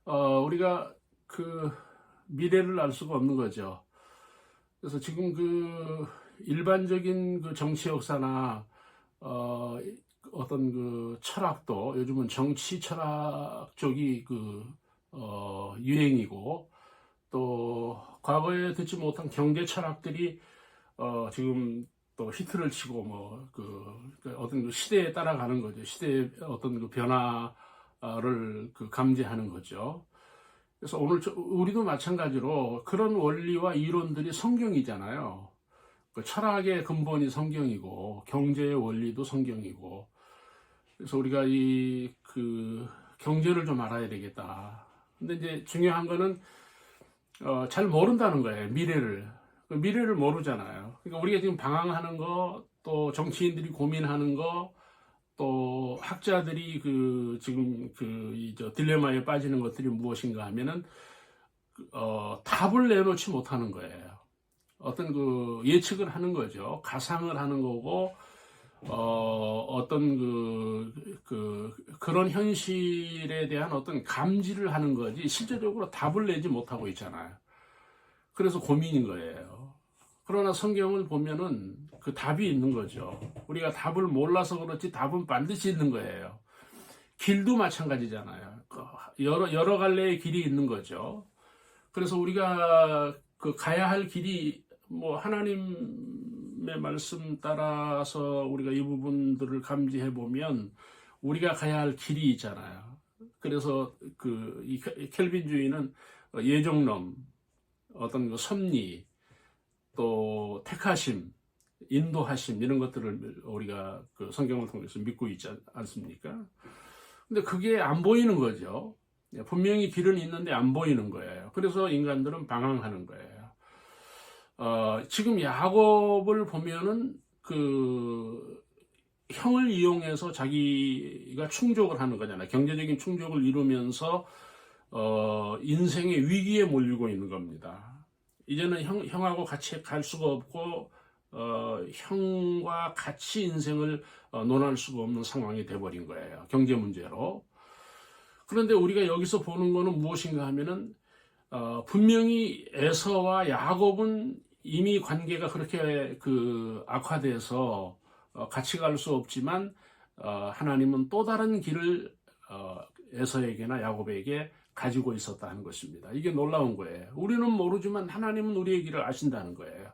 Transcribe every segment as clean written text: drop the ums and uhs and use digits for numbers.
우리가 미래를 알 수가 없는 거죠. 그래서 지금 일반적인 정치 역사나 어떤 철학도 요즘은 정치 철학 쪽이 유행이고, 또 과거에 듣지 못한 경제 철학들이 지금 또 히트를 치고 어떤 시대에 따라가는 거죠. 시대의 어떤 변화를 감지하는 거죠. 그래서 오늘 우리도 마찬가지로 그런 원리와 이론들이 성경이잖아요. 철학의 근본이 성경이고 경제의 원리도 성경이고, 그래서 우리가 경제를 좀 알아야 되겠다. 근데 이제 중요한 거는 잘 모른다는 거예요. 미래를 모르잖아요. 그러니까 우리가 지금 방황하는 거, 또 정치인들이 고민하는 거, 또 학자들이 지금 딜레마에 빠지는 것들이 무엇인가 하면은 답을 내놓지 못하는 거예요. 어떤 예측을 하는 거죠. 가상을 하는 거고, 어떤 그런 현실에 대한 어떤 감지를 하는 거지, 실제적으로 답을 내지 못하고 있잖아요. 그래서 고민인 거예요. 그러나 성경을 보면은 그 답이 있는 거죠. 우리가 답을 몰라서 그렇지 답은 반드시 있는 거예요. 길도 마찬가지잖아요. 여러 갈래의 길이 있는 거죠. 그래서 우리가 가야 할 길이 하나님의 말씀 따라서 우리가 이 부분들을 감지해 보면 우리가 가야 할 길이 있잖아요. 그래서 이 켈빈주의는 예정론, 어떤 섭리, 또 택하심, 인도하심, 이런 것들을 우리가 성경을 통해서 믿고 있지 않습니까? 근데 그게 안 보이는 거죠. 분명히 길은 있는데 안 보이는 거예요. 그래서 인간들은 방황하는 거예요. 지금 야곱을 보면은 형을 이용해서 자기가 충족을 하는 거잖아요. 경제적인 충족을 이루면서 인생의 위기에 몰리고 있는 겁니다. 이제는 형하고 같이 갈 수가 없고, 형과 같이 인생을 논할 수가 없는 상황이 돼버린 거예요. 경제 문제로. 그런데 우리가 여기서 보는 거는 무엇인가 하면은, 분명히 에서와 야곱은 이미 관계가 그렇게 악화돼서 같이 갈 수 없지만, 하나님은 또 다른 길을 에서에게나 야곱에게 가지고 있었다는 것입니다. 이게 놀라운 거예요. 우리는 모르지만 하나님은 우리의 길을 아신다는 거예요.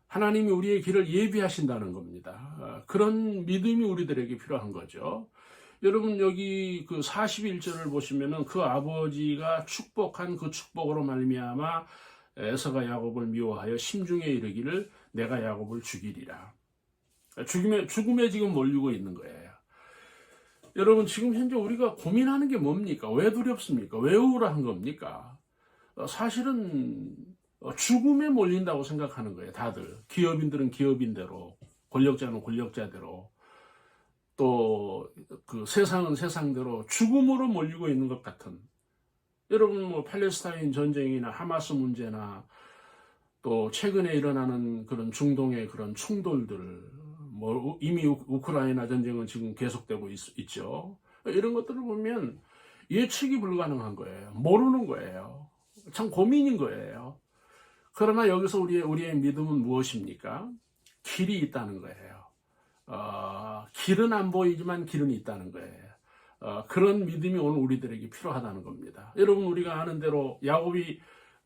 하나님이 우리의 길을 예비하신다는 겁니다. 그런 믿음이 우리들에게 필요한 거죠. 여러분, 여기 41절을 보시면은 그 아버지가 축복한 그 축복으로 말미암아 에서가 야곱을 미워하여 심중에 이르기를 내가 야곱을 죽이리라. 죽음에 지금 몰리고 있는 거예요. 여러분, 지금 현재 우리가 고민하는 게 뭡니까? 왜 두렵습니까? 왜 우울한 겁니까? 사실은 죽음에 몰린다고 생각하는 거예요. 다들. 기업인들은 기업인대로, 권력자는 권력자대로, 또 세상은 세상대로 죽음으로 몰리고 있는 것 같은. 여러분, 팔레스타인 전쟁이나 하마스 문제나 또 최근에 일어나는 그런 중동의 그런 충돌들, 이미 우크라이나 전쟁은 지금 계속되고 있죠. 이런 것들을 보면 예측이 불가능한 거예요. 모르는 거예요. 참 고민인 거예요. 그러나 여기서 우리의 믿음은 무엇입니까? 길이 있다는 거예요. 길은 안 보이지만 길은 있다는 거예요. 그런 믿음이 오늘 우리들에게 필요하다는 겁니다. 여러분, 우리가 아는 대로 야곱이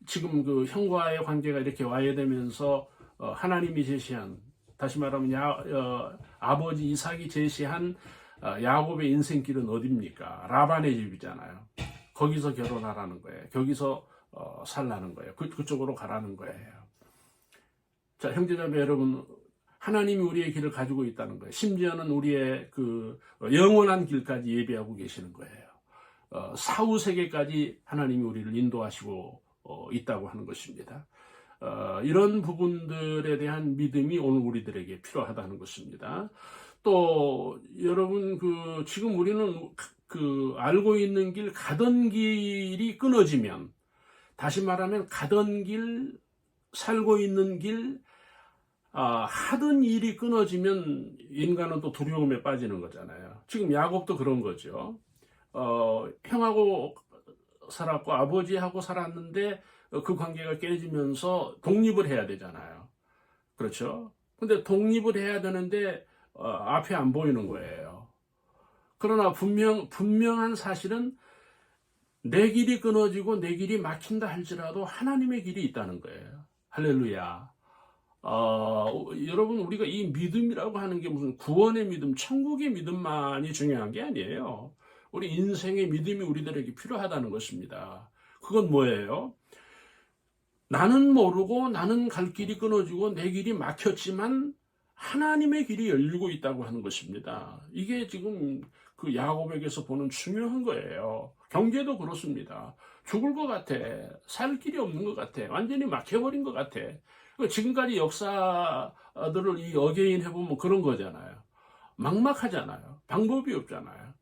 지금 형과의 관계가 이렇게 와해되면서 하나님이 제시한, 다시 말하면 아버지 이삭이 제시한 야곱의 인생길은 어디입니까? 라반의 집이잖아요. 거기서 결혼하라는 거예요. 거기서 살라는 거예요. 그쪽으로 가라는 거예요. 자, 형제자매 여러분, 하나님이 우리의 길을 가지고 있다는 거예요. 심지어는 우리의 영원한 길까지 예비하고 계시는 거예요. 사후세계까지 하나님이 우리를 인도하시고 있다고 하는 것입니다. 이런 부분들에 대한 믿음이 오늘 우리들에게 필요하다는 것입니다. 또 여러분, 지금 우리는 알고 있는 길, 가던 길이 끊어지면, 다시 말하면 가던 길, 살고 있는 길, 하던 일이 끊어지면 인간은 또 두려움에 빠지는 거잖아요. 지금 야곱도 그런 거죠. 형하고 살았고 아버지하고 살았는데 그 관계가 깨지면서 독립을 해야 되잖아요. 그렇죠? 근데 독립을 해야 되는데 앞이 안 보이는 거예요. 그러나 분명한 사실은 내 길이 끊어지고 내 길이 막힌다 할지라도 하나님의 길이 있다는 거예요. 할렐루야. 여러분, 우리가 이 믿음이라고 하는 게 무슨 구원의 믿음, 천국의 믿음만이 중요한 게 아니에요. 우리 인생의 믿음이 우리들에게 필요하다는 것입니다. 그건 뭐예요? 나는 모르고 나는 갈 길이 끊어지고 내 길이 막혔지만 하나님의 길이 열리고 있다고 하는 것입니다. 이게 지금 그 야곱에게서 보는 중요한 거예요. 경제도 그렇습니다. 죽을 것 같아. 살 길이 없는 것 같아. 완전히 막혀버린 것 같아. 지금까지 역사들을 이 어게인 해보면 그런 거잖아요. 막막하잖아요. 방법이 없잖아요.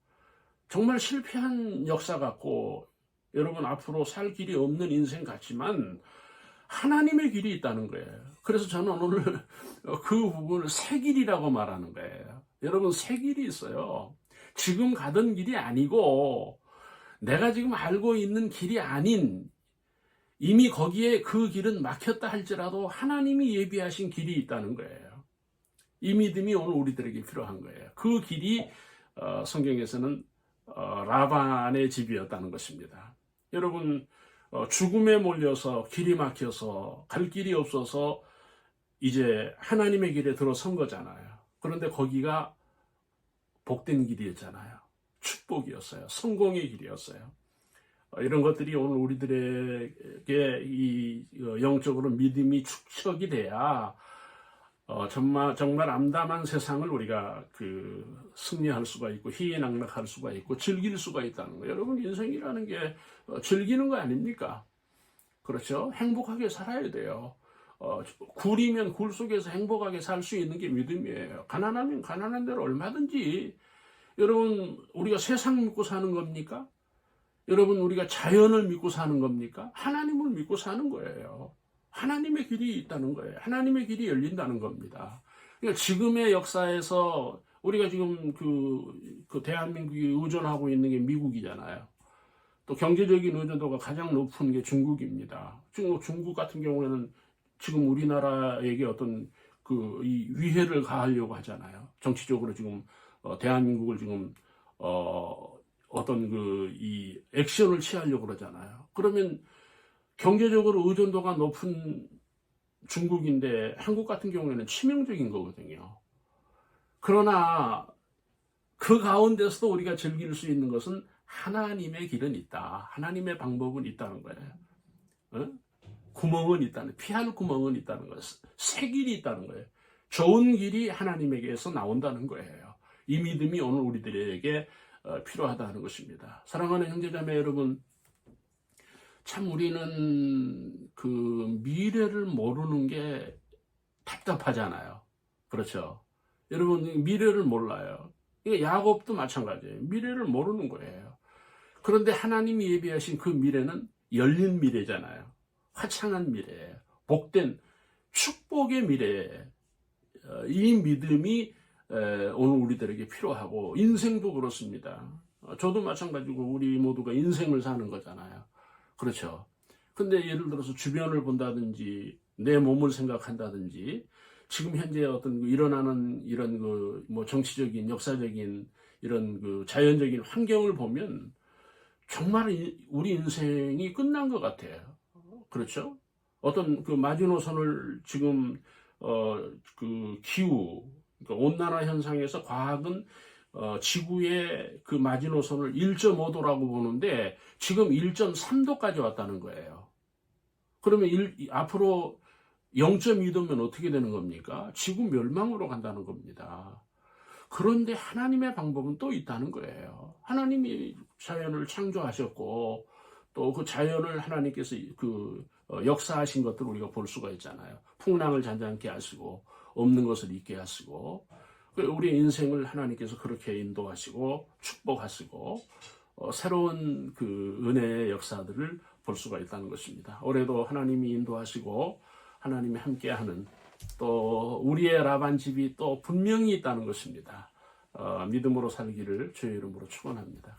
정말 실패한 역사 같고 여러분 앞으로 살 길이 없는 인생 같지만 하나님의 길이 있다는 거예요. 그래서 저는 오늘 그 부분을 새 길이라고 말하는 거예요. 여러분 새 길이 있어요. 지금 가던 길이 아니고 내가 지금 알고 있는 길이 아닌 이미 거기에 그 길은 막혔다 할지라도 하나님이 예비하신 길이 있다는 거예요. 이 믿음이 오늘 우리들에게 필요한 거예요. 그 길이 성경에서는 라반의 집이었다는 것입니다. 여러분 죽음에 몰려서 길이 막혀서 갈 길이 없어서 이제 하나님의 길에 들어선 거잖아요. 그런데 거기가 복된 길이었잖아요. 축복이었어요. 성공의 길이었어요. 이런 것들이 오늘 우리들에게 이 영적으로 믿음이 축적이 돼야 정말 암담한 세상을 우리가 승리할 수가 있고 희희낙락할 수가 있고 즐길 수가 있다는 거예요. 여러분 인생이라는 게 즐기는 거 아닙니까? 그렇죠? 행복하게 살아야 돼요. 굴이면 굴 속에서 행복하게 살 수 있는 게 믿음이에요. 가난하면 가난한 대로 얼마든지. 여러분 우리가 세상 믿고 사는 겁니까? 여러분 우리가 자연을 믿고 사는 겁니까? 하나님을 믿고 사는 거예요. 하나님의 길이 있다는 거예요. 하나님의 길이 열린다는 겁니다. 그러니까 지금의 역사에서 우리가 지금 그 대한민국이 의존하고 있는 게 미국이잖아요. 또 경제적인 의존도가 가장 높은 게 중국입니다. 중국 같은 경우에는 지금 우리나라에게 어떤 이 위해를 가하려고 하잖아요. 정치적으로 지금 대한민국을 지금 어떤 이 액션을 취하려고 그러잖아요. 그러면 경제적으로 의존도가 높은 중국인데 한국 같은 경우에는 치명적인 거거든요. 그러나 그 가운데서도 우리가 즐길 수 있는 것은 하나님의 길은 있다. 하나님의 방법은 있다는 거예요. 구멍은 있다는, 피할 구멍은 있다는 거예요. 새 길이 있다는 거예요. 좋은 길이 하나님에게서 나온다는 거예요. 이 믿음이 오늘 우리들에게 필요하다는 것입니다. 사랑하는 형제자매 여러분, 참 우리는 그 미래를 모르는 게 답답하잖아요. 그렇죠? 여러분 미래를 몰라요. 야곱도 마찬가지예요. 미래를 모르는 거예요. 그런데 하나님이 예비하신 그 미래는 열린 미래잖아요. 화창한 미래, 복된 축복의 미래. 이 믿음이 오늘 우리들에게 필요하고 인생도 그렇습니다. 저도 마찬가지고 우리 모두가 인생을 사는 거잖아요. 그렇죠. 근데 예를 들어서 주변을 본다든지 내 몸을 생각한다든지 지금 현재 어떤 일어나는 이런 뭐 정치적인 역사적인 이런 자연적인 환경을 보면 정말 우리 인생이 끝난 것 같아요. 그렇죠. 어떤 마지노선을 지금 기후 그러니까 온난화 현상에서 과학은 지구의 그 마지노선을 1.5도라고 보는데 지금 1.3도까지 왔다는 거예요. 그러면 앞으로 0.2도면 어떻게 되는 겁니까? 지구 멸망으로 간다는 겁니다. 그런데 하나님의 방법은 또 있다는 거예요. 하나님이 자연을 창조하셨고 또 그 자연을 하나님께서 역사하신 것들을 우리가 볼 수가 있잖아요. 풍랑을 잔잔케 하시고 없는 것을 있게 하시고 우리 인생을 하나님께서 그렇게 인도하시고 축복하시고 새로운 은혜의 역사들을 볼 수가 있다는 것입니다. 올해도 하나님이 인도하시고 하나님이 함께하는 또 우리의 라반 집이 또 분명히 있다는 것입니다. 믿음으로 살기를 주의 이름으로 축원합니다.